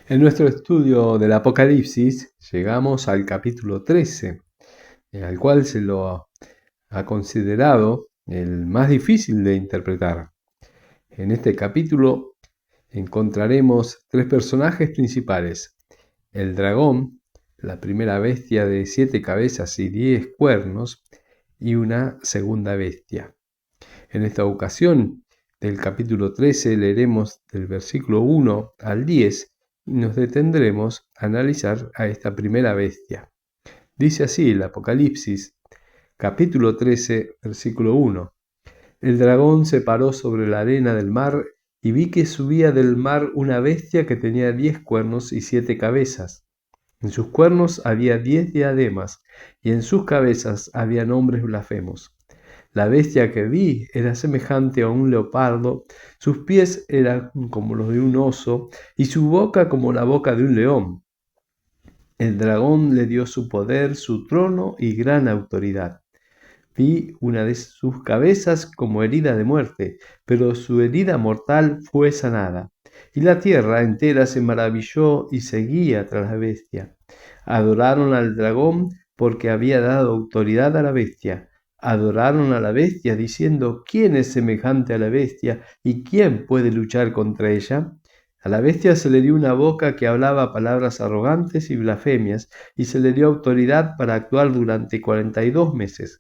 En nuestro estudio del Apocalipsis llegamos al capítulo 13, al cual se lo ha considerado el más difícil de interpretar. En este capítulo encontraremos tres personajes principales: el dragón, la primera bestia de 7 cabezas y 10 cuernos, y una segunda bestia. En esta ocasión, del capítulo 13 leeremos del versículo 1 al 10 y nos detendremos a analizar a esta primera bestia. Dice así el Apocalipsis, capítulo 13, versículo 1. El dragón se paró sobre la arena del mar y vi que subía del mar una bestia que tenía 10 cuernos y 7 cabezas. En sus cuernos había 10 diademas y en sus cabezas había nombres blasfemos. La bestia que vi era semejante a un leopardo, sus pies eran como los de un oso y su boca como la boca de un león. El dragón le dio su poder, su trono y gran autoridad. Vi una de sus cabezas como herida de muerte, pero su herida mortal fue sanada. Y la tierra entera se maravilló y seguía tras la bestia. Adoraron al dragón porque había dado autoridad a la bestia. Adoraron a la bestia diciendo: ¿quién es semejante a la bestia y quién puede luchar contra ella? A la bestia se le dio una boca que hablaba palabras arrogantes y blasfemias, y se le dio autoridad para actuar durante 42 meses.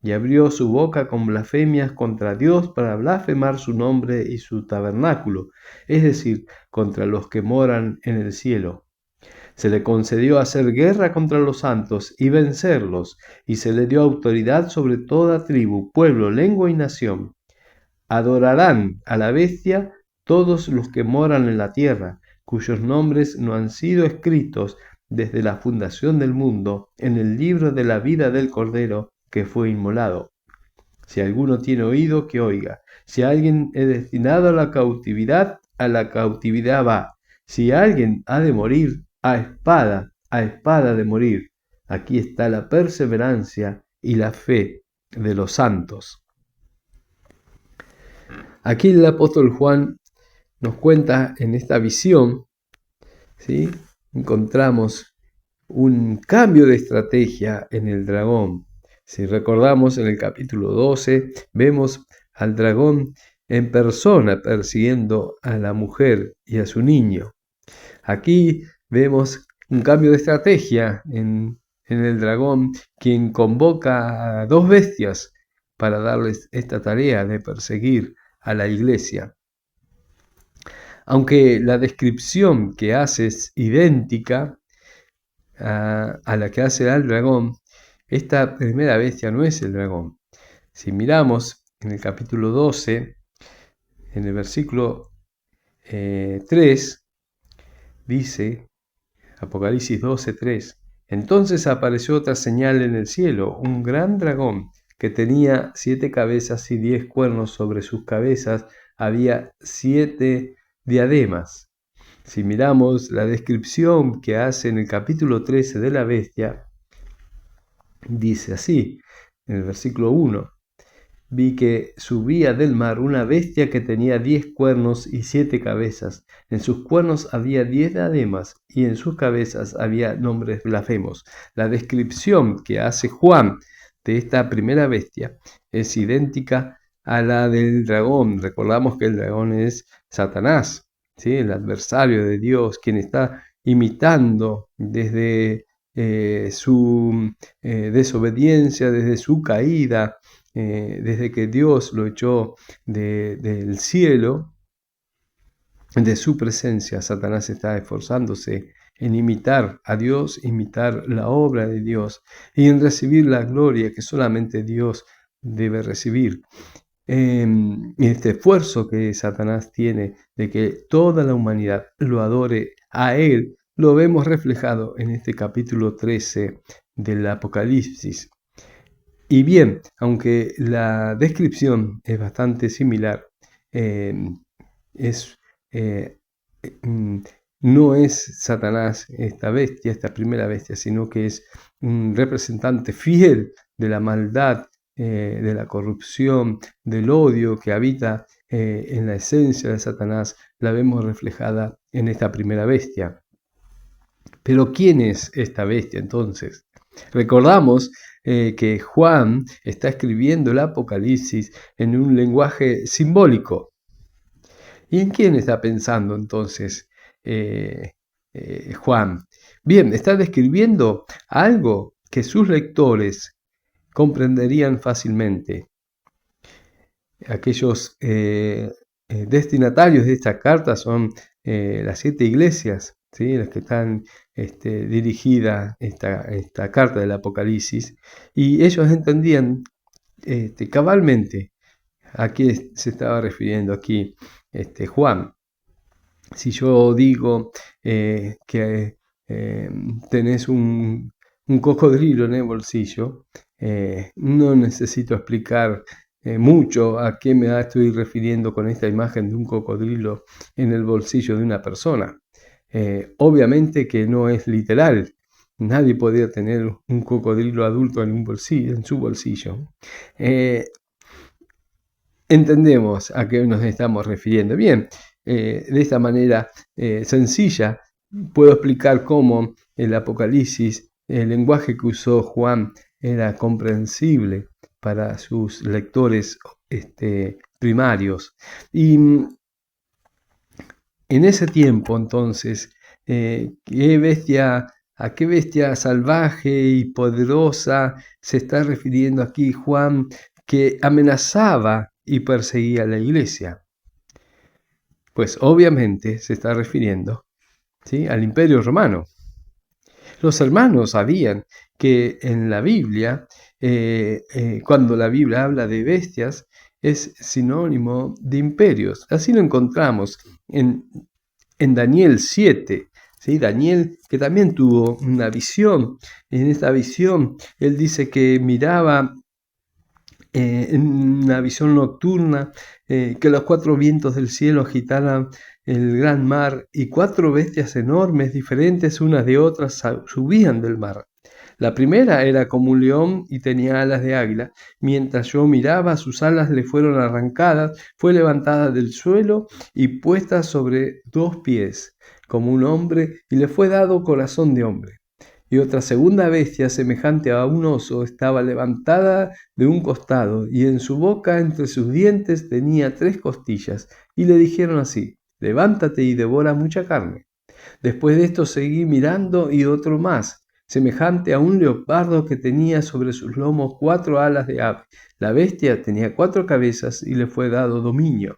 Y abrió su boca con blasfemias contra Dios para blasfemar su nombre y su tabernáculo, es decir, contra los que moran en el cielo. Se le concedió hacer guerra contra los santos y vencerlos, y se le dio autoridad sobre toda tribu, pueblo, lengua y nación. Adorarán a la bestia todos los que moran en la tierra, cuyos nombres no han sido escritos desde la fundación del mundo en el libro de la vida del Cordero que fue inmolado. Si alguno tiene oído, que oiga. Si alguien es destinado a la cautividad va. Si alguien ha de morir, a espada de morir. Aquí está la perseverancia y la fe de los santos. Aquí el apóstol Juan nos cuenta en esta visión, ¿sí? Encontramos un cambio de estrategia en el dragón. Si recordamos, en el capítulo 12 vemos al dragón en persona persiguiendo a la mujer y a su niño. Aquí vemos un cambio de estrategia en el dragón, quien convoca a 2 bestias para darles esta tarea de perseguir a la iglesia. Aunque la descripción que hace es idéntica a la que hace al dragón, esta primera bestia no es el dragón. Si miramos en el capítulo 12, en el versículo 3, dice, Apocalipsis 12, 3, entonces apareció otra señal en el cielo, un gran dragón que tenía 7 cabezas y 10 cuernos. Sobre sus cabezas había 7 diademas. Si miramos la descripción que hace en el capítulo 13 de la bestia, dice así, en el versículo 1, vi que subía del mar una bestia que tenía 10 cuernos y 7 cabezas. En sus cuernos había 10 diademas y en sus cabezas había nombres blasfemos. La descripción que hace Juan de esta primera bestia es idéntica a la del dragón. Recordamos que el dragón es Satanás, ¿sí? El adversario de Dios, quien está imitando desde su desobediencia, desde su caída, desde que Dios lo echó del cielo, de su presencia. Satanás está esforzándose en imitar a Dios, imitar la obra de Dios y en recibir la gloria que solamente Dios debe recibir. Este esfuerzo que Satanás tiene de que toda la humanidad lo adore a él, lo vemos reflejado en este capítulo 13 del Apocalipsis. Y bien, aunque la descripción es bastante similar, no es Satanás esta bestia, esta primera bestia, sino que es un representante fiel de la maldad, de la corrupción, del odio que habita en la esencia de Satanás. La vemos reflejada en esta primera bestia. Pero ¿quién es esta bestia entonces? Recordamos que Juan está escribiendo el Apocalipsis en un lenguaje simbólico. ¿Y en quién está pensando entonces eh, Juan? Bien, está describiendo algo que sus lectores comprenderían fácilmente. Aquellos destinatarios de esta carta son las 7 iglesias, ¿sí? Las que están dirigidas esta carta del Apocalipsis, y ellos entendían cabalmente a qué se estaba refiriendo aquí Juan. Si yo digo que tenés un cocodrilo en el bolsillo, no necesito explicar mucho a qué me estoy refiriendo con esta imagen de un cocodrilo en el bolsillo de una persona. Obviamente que no es literal. Nadie podría tener un cocodrilo adulto en un bolsillo, en su bolsillo. Entendemos a qué nos estamos refiriendo. Bien, de esta manera sencilla puedo explicar cómo el Apocalipsis, el lenguaje que usó Juan, era comprensible para sus lectores primarios. Y en ese tiempo, entonces, ¿a qué bestia salvaje y poderosa se está refiriendo aquí Juan, que amenazaba y perseguía a la iglesia? Pues obviamente se está refiriendo, ¿sí?, al Imperio Romano. Los hermanos sabían que en la Biblia, cuando la Biblia habla de bestias, es sinónimo de imperios. Así lo encontramos en Daniel 7. ¿Sí? Daniel, que también tuvo una visión. En esta visión, él dice que miraba en una visión nocturna que los 4 vientos del cielo agitaran el gran mar, y 4 bestias enormes, diferentes unas de otras, subían del mar. La primera era como un león y tenía alas de águila. Mientras yo miraba, sus alas le fueron arrancadas, fue levantada del suelo y puesta sobre 2 pies, como un hombre, y le fue dado corazón de hombre. Y otra segunda bestia, semejante a un oso, estaba levantada de un costado, y en su boca, entre sus dientes, tenía 3 costillas. Y le dijeron así: levántate y devora mucha carne. Después de esto seguí mirando, y otro más, semejante a un leopardo, que tenía sobre sus lomos 4 alas de ave. La bestia tenía 4 cabezas y le fue dado dominio.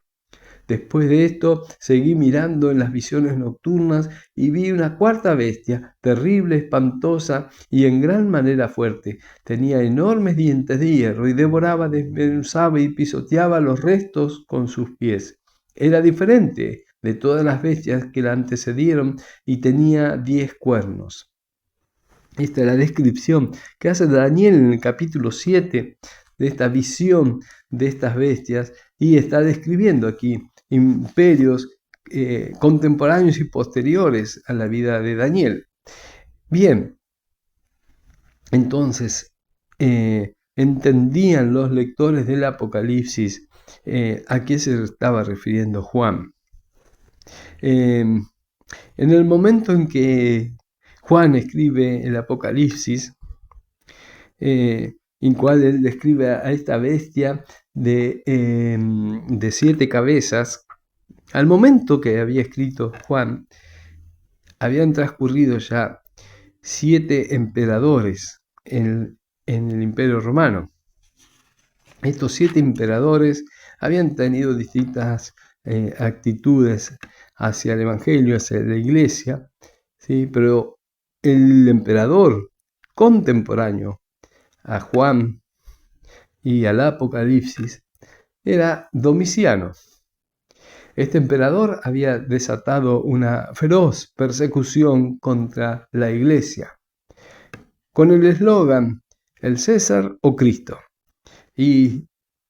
Después de esto seguí mirando en las visiones nocturnas y vi una 4ª bestia, terrible, espantosa y en gran manera fuerte. Tenía enormes dientes de hierro y devoraba, desmenuzaba y pisoteaba los restos con sus pies. Era diferente de todas las bestias que la antecedieron y tenía 10 cuernos. Esta es la descripción que hace Daniel en el capítulo 7 de esta visión de estas bestias, y está describiendo aquí imperios contemporáneos y posteriores a la vida de Daniel. Bien, entonces entendían los lectores del Apocalipsis a qué se estaba refiriendo Juan. En el momento en que Juan escribe el Apocalipsis, en cual él describe a esta bestia de 7 cabezas, al momento que había escrito Juan, habían transcurrido ya 7 emperadores en el Imperio Romano. Estos 7 emperadores habían tenido distintas actitudes hacia el Evangelio, hacia la Iglesia, ¿sí? Pero el emperador contemporáneo a Juan y al Apocalipsis era Domiciano. Este emperador había desatado una feroz persecución contra la Iglesia, con el eslogan: el César o Cristo. Y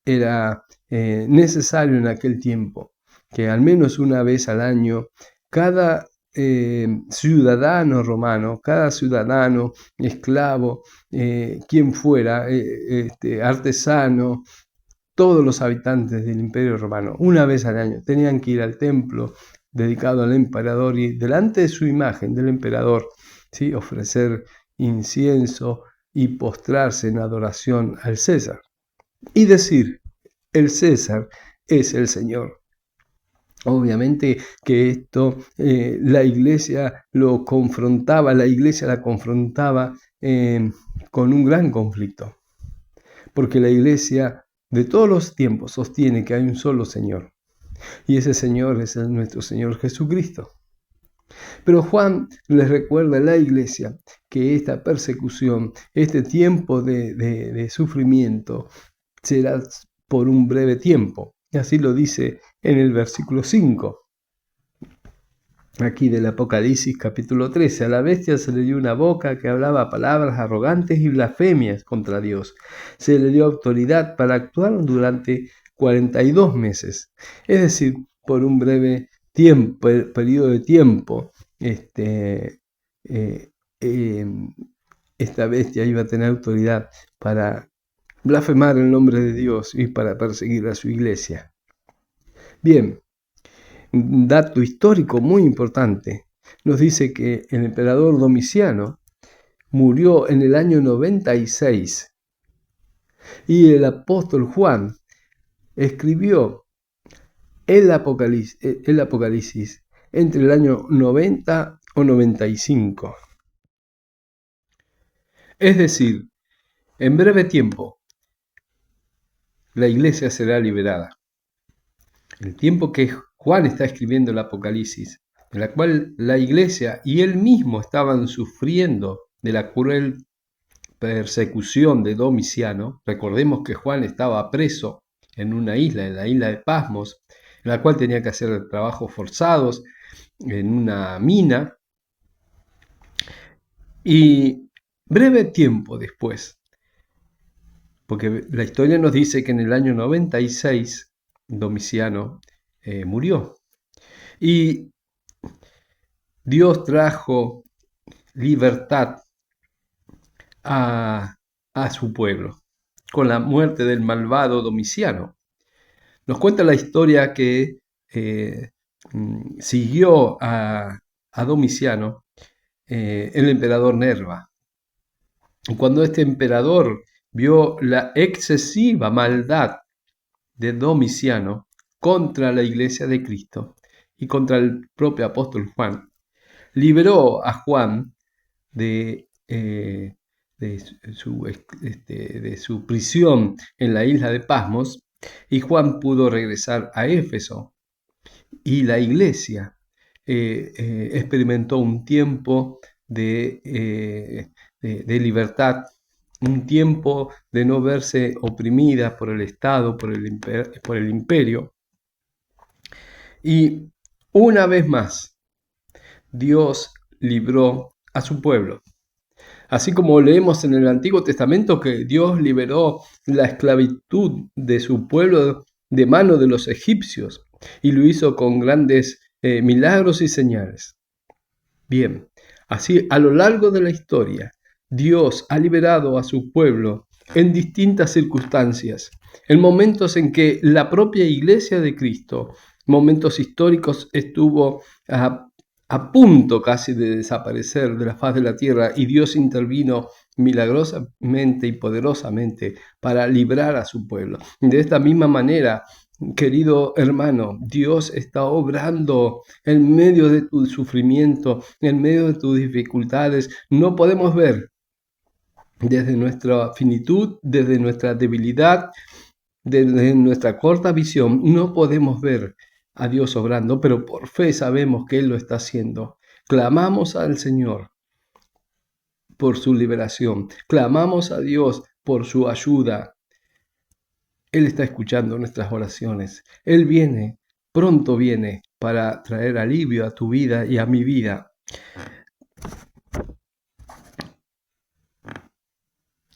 era necesario en aquel tiempo que al menos una vez al año cada ciudadano romano, cada ciudadano esclavo, quien fuera, artesano, todos los habitantes del Imperio Romano, una vez al año tenían que ir al templo dedicado al emperador, y delante de su imagen del emperador, ¿sí?, ofrecer incienso y postrarse en adoración al César y decir: el César es el Señor. Obviamente que esto la iglesia lo confrontaba, la iglesia la confrontaba con un gran conflicto, porque la iglesia de todos los tiempos sostiene que hay un solo Señor, y ese Señor es nuestro Señor Jesucristo. Pero Juan les recuerda a la iglesia que esta persecución, este tiempo de sufrimiento, será por un breve tiempo. Y así lo dice en el versículo 5. Aquí del Apocalipsis capítulo 13, a la bestia se le dio una boca que hablaba palabras arrogantes y blasfemias contra Dios. Se le dio autoridad para actuar durante 42 meses, es decir, por un breve tiempo, periodo de tiempo. Esta bestia iba a tener autoridad para blasfemar el nombre de Dios y para perseguir a su iglesia. Bien. Un dato histórico muy importante nos dice que el emperador Domiciano murió en el año 96 y el apóstol Juan escribió el Apocalipsis entre el año 90 o 95. Es decir, en breve tiempo la iglesia será liberada. El tiempo que Juan está escribiendo el Apocalipsis, en la cual la iglesia y él mismo estaban sufriendo de la cruel persecución de Domiciano. Recordemos que Juan estaba preso en una isla, en la isla de Pasmos, en la cual tenía que hacer trabajos forzados en una mina. Y breve tiempo después, porque la historia nos dice que en el año 96 Domiciano murió. Y Dios trajo libertad a su pueblo con la muerte del malvado Domiciano. Nos cuenta la historia que siguió a Domiciano el emperador Nerva. Y cuando este emperador vio la excesiva maldad de Domiciano contra la iglesia de Cristo y contra el propio apóstol Juan, liberó a Juan de su prisión en la isla de Pasmos, y Juan pudo regresar a Éfeso, y la iglesia experimentó un tiempo de libertad, un tiempo de no verse oprimida por el Estado, por el imperio. Y una vez más, Dios libró a su pueblo. Así como leemos en el Antiguo Testamento que Dios liberó la esclavitud de su pueblo de mano de los egipcios, y lo hizo con grandes milagros y señales. Bien, así a lo largo de la historia, Dios ha liberado a su pueblo en distintas circunstancias, en momentos en que la propia iglesia de Cristo, momentos históricos, estuvo a punto casi de desaparecer de la faz de la tierra, y Dios intervino milagrosamente y poderosamente para librar a su pueblo. De esta misma manera, querido hermano, Dios está obrando en medio de tu sufrimiento, en medio de tus dificultades. No podemos ver desde nuestra finitud, desde nuestra debilidad, desde nuestra corta visión, no podemos ver a Dios obrando, pero por fe sabemos que Él lo está haciendo. Clamamos al Señor por su liberación, clamamos a Dios por su ayuda. Él está escuchando nuestras oraciones. Él viene, pronto viene, para traer alivio a tu vida y a mi vida.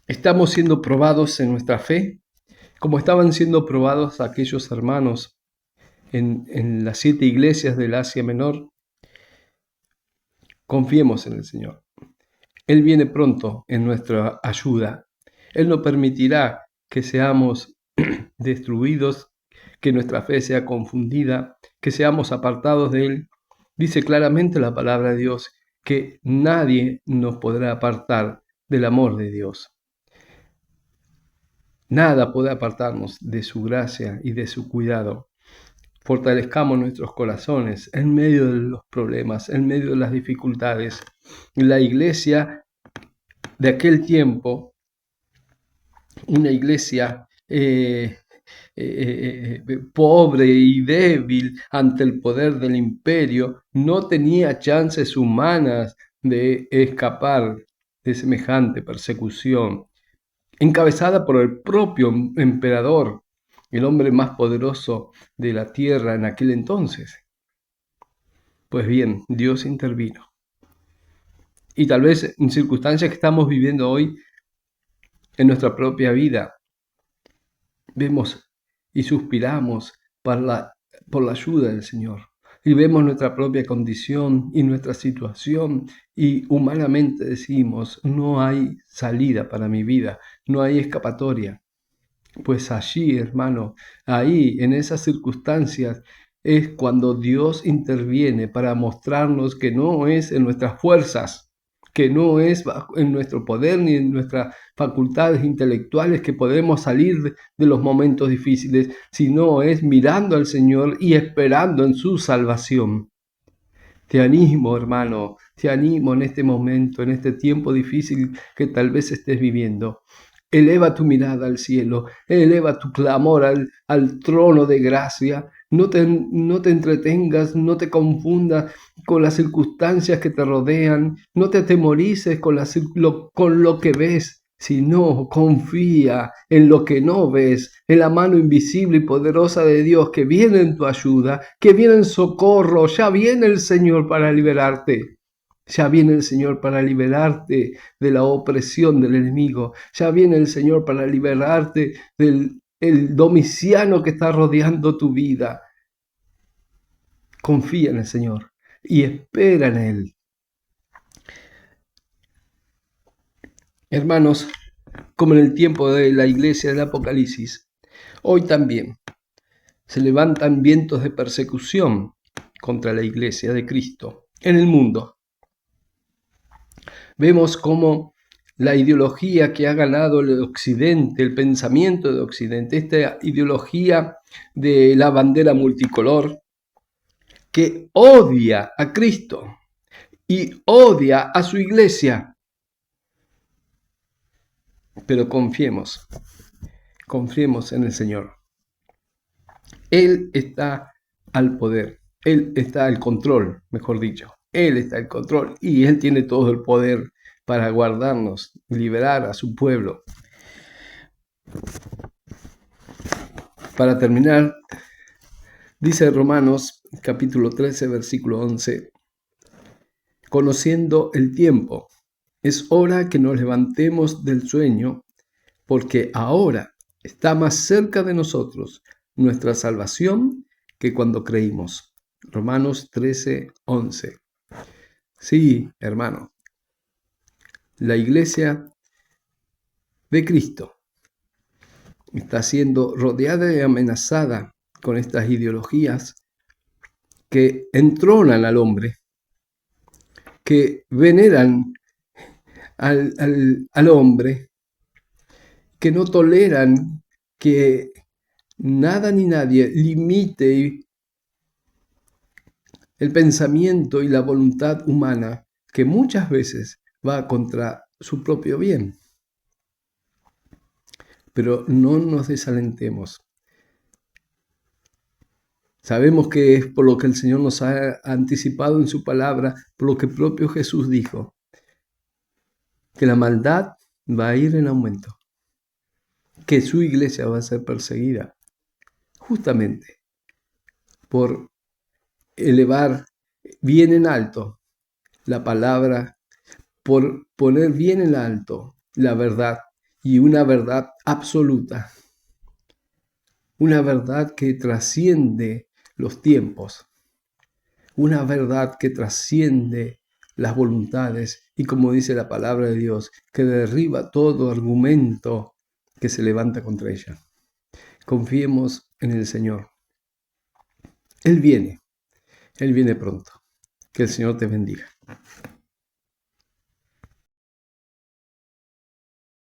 Estamos siendo probados en nuestra fe, como estaban siendo probados aquellos hermanos en las 7 iglesias del Asia Menor. Confiemos en el Señor. Él viene pronto en nuestra ayuda. Él no permitirá que seamos destruidos, que nuestra fe sea confundida, que seamos apartados de Él. Dice claramente la palabra de Dios que nadie nos podrá apartar del amor de Dios. Nada puede apartarnos de su gracia y de su cuidado. Fortalezcamos nuestros corazones en medio de los problemas, en medio de las dificultades. La iglesia de aquel tiempo, una iglesia pobre y débil ante el poder del imperio, no tenía chances humanas de escapar de semejante persecución, encabezada por el propio emperador, el hombre más poderoso de la tierra en aquel entonces. Pues bien, Dios intervino. Y tal vez en circunstancias que estamos viviendo hoy en nuestra propia vida, vemos y suspiramos por la ayuda del Señor. Y vemos nuestra propia condición y nuestra situación y humanamente decimos, no hay salida para mi vida, no hay escapatoria. Pues allí, hermano, ahí, en esas circunstancias, es cuando Dios interviene para mostrarnos que no es en nuestras fuerzas, que no es en nuestro poder ni en nuestras facultades intelectuales que podemos salir de los momentos difíciles, sino es mirando al Señor y esperando en su salvación. Te animo, hermano, te animo en este momento, en este tiempo difícil que tal vez estés viviendo. Eleva tu mirada al cielo, eleva tu clamor al trono de gracia. No te entretengas, no te confundas con las circunstancias que te rodean, no te atemorices con lo que ves, sino confía en lo que no ves, en la mano invisible y poderosa de Dios que viene en tu ayuda, que viene en socorro. Ya viene el Señor para liberarte. Ya viene el Señor para liberarte de la opresión del enemigo. Ya viene el Señor para liberarte del Domiciano que está rodeando tu vida. Confía en el Señor y espera en Él. Hermanos, como en el tiempo de la iglesia del Apocalipsis, hoy también se levantan vientos de persecución contra la iglesia de Cristo en el mundo. Vemos cómo la ideología que ha ganado el Occidente, el pensamiento de Occidente, esta ideología de la bandera multicolor, que odia a Cristo y odia a su iglesia. Pero confiemos en el Señor. Él está al poder, Él está al control, mejor dicho. Él está al control y Él tiene todo el poder para guardarnos, liberar a su pueblo. Para terminar, dice Romanos capítulo 13, versículo 11, conociendo el tiempo, es hora que nos levantemos del sueño, porque ahora está más cerca de nosotros nuestra salvación que cuando creímos. Romanos 13, 11. Sí, hermano, la iglesia de Cristo está siendo rodeada y amenazada con estas ideologías que entronan al hombre, que veneran al hombre, que no toleran que nada ni nadie limite el pensamiento y la voluntad humana, que muchas veces va contra su propio bien. Pero no nos desalentemos. Sabemos que es por lo que el Señor nos ha anticipado en su palabra, por lo que propio Jesús dijo, que la maldad va a ir en aumento, que su iglesia va a ser perseguida, justamente por elevar bien en alto la palabra, por poner bien en alto la verdad, y una verdad absoluta, una verdad que trasciende los tiempos, una verdad que trasciende las voluntades y, como dice la palabra de Dios, que derriba todo argumento que se levanta contra ella. Confiemos en el Señor. Él viene pronto. Que el Señor te bendiga.